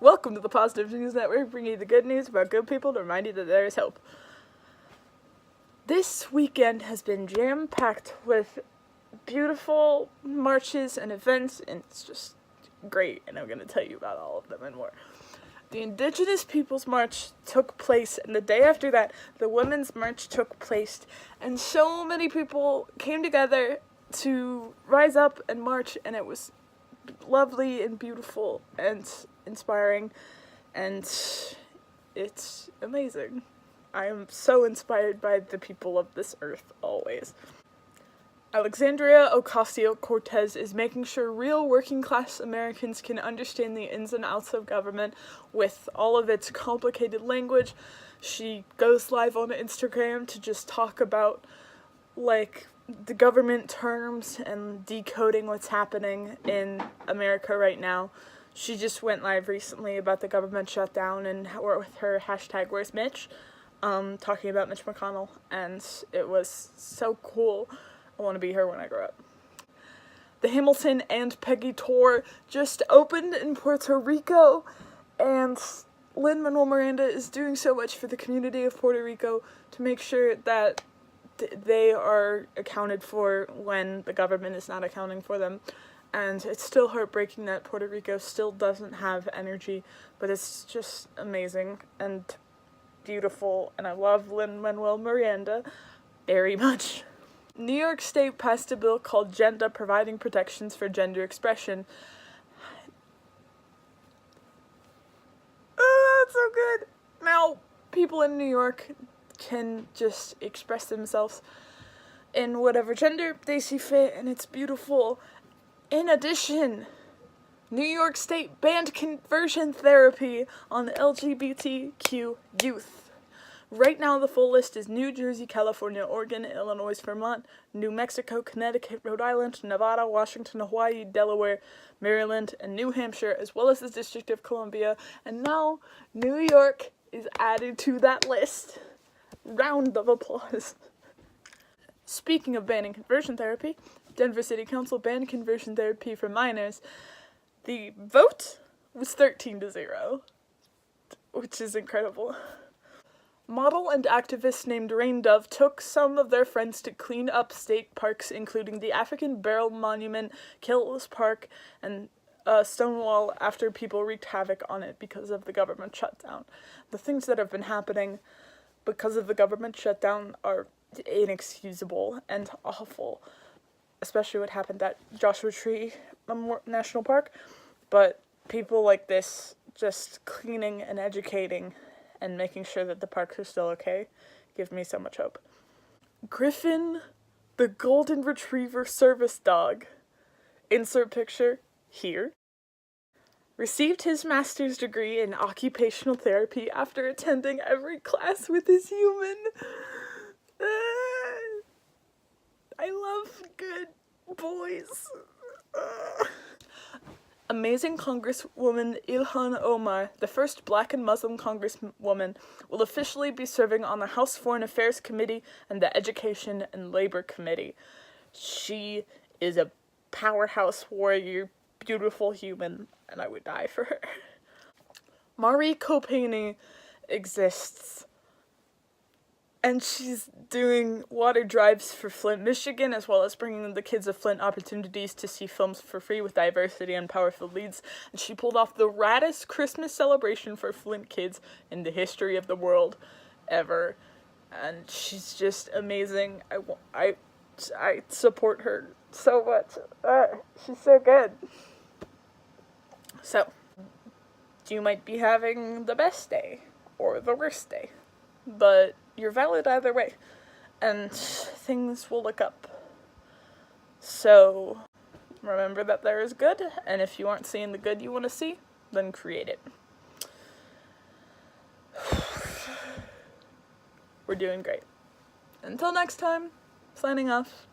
Welcome to the Positive News Network, bringing you the good news about good people to remind you that there is hope. This weekend has been jam-packed with beautiful marches and events, and it's just great, and I'm going to tell you about all of them and more. The Indigenous Peoples March took place, and the day after that, the Women's March took place, and so many people came together to rise up and march, and it was lovely and beautiful and inspiring, and it's amazing. I am so inspired by the people of this earth always. Alexandria Ocasio-Cortez is making sure real working-class Americans can understand the ins and outs of government with all of its complicated language. She goes live on Instagram to just talk about, the government terms and decoding what's happening in America right now. She just went live recently about the government shutdown and with her hashtag Where's Mitch, talking about Mitch McConnell, and it was so cool. I want to be her when I grow up. The Hamilton and Peggy tour just opened in Puerto Rico, and Lin-Manuel Miranda is doing so much for the community of Puerto Rico to make sure that they are accounted for when the government is not accounting for them. And it's still heartbreaking that Puerto Rico still doesn't have energy, but it's just amazing and beautiful, and I love Lin-Manuel Miranda very much. New York State passed a bill called GENDA, providing protections for gender expression. Oh, that's so good! Now, people in New York can just express themselves in whatever gender they see fit, and it's beautiful. In addition, New York State banned conversion therapy on LGBTQ youth. Right now, the full list is New Jersey, California, Oregon, Illinois, Vermont, New Mexico, Connecticut, Rhode Island, Nevada, Washington, Hawaii, Delaware, Maryland, and New Hampshire, as well as the District of Columbia. And now, New York is added to that list. Round of applause. Speaking of banning conversion therapy, Denver City Council banned conversion therapy for minors. The vote was 13-0, which is incredible. Model and activist named Rain Dove took some of their friends to clean up state parks, including the African Burial Monument, Killis Park, and Stonewall, after people wreaked havoc on it because of the government shutdown. The things that have been happening because of the government shutdown are inexcusable and awful, especially what happened at Joshua Tree National Park. But people like this just cleaning and educating and making sure that the parks are still okay give me so much hope. Griffin, the golden retriever service dog, insert picture here, received his master's degree in occupational therapy after attending every class with his human. I love good boys. Amazing Congresswoman Ilhan Omar, the first Black and Muslim Congresswoman, will officially be serving on the House Foreign Affairs Committee and the Education and Labor Committee. She is a powerhouse warrior, beautiful human, and I would die for her. Marie Copani exists, and she's doing water drives for Flint, Michigan, as well as bringing the kids of Flint opportunities to see films for free with diversity and powerful leads. And she pulled off the raddest Christmas celebration for Flint kids in the history of the world ever. And she's just amazing. I support her so much. She's so good. So, you might be having the best day or the worst day, but you're valid either way, and things will look up. So, remember that there is good, and if you aren't seeing the good you want to see, then create it. We're doing great. Until next time, signing off.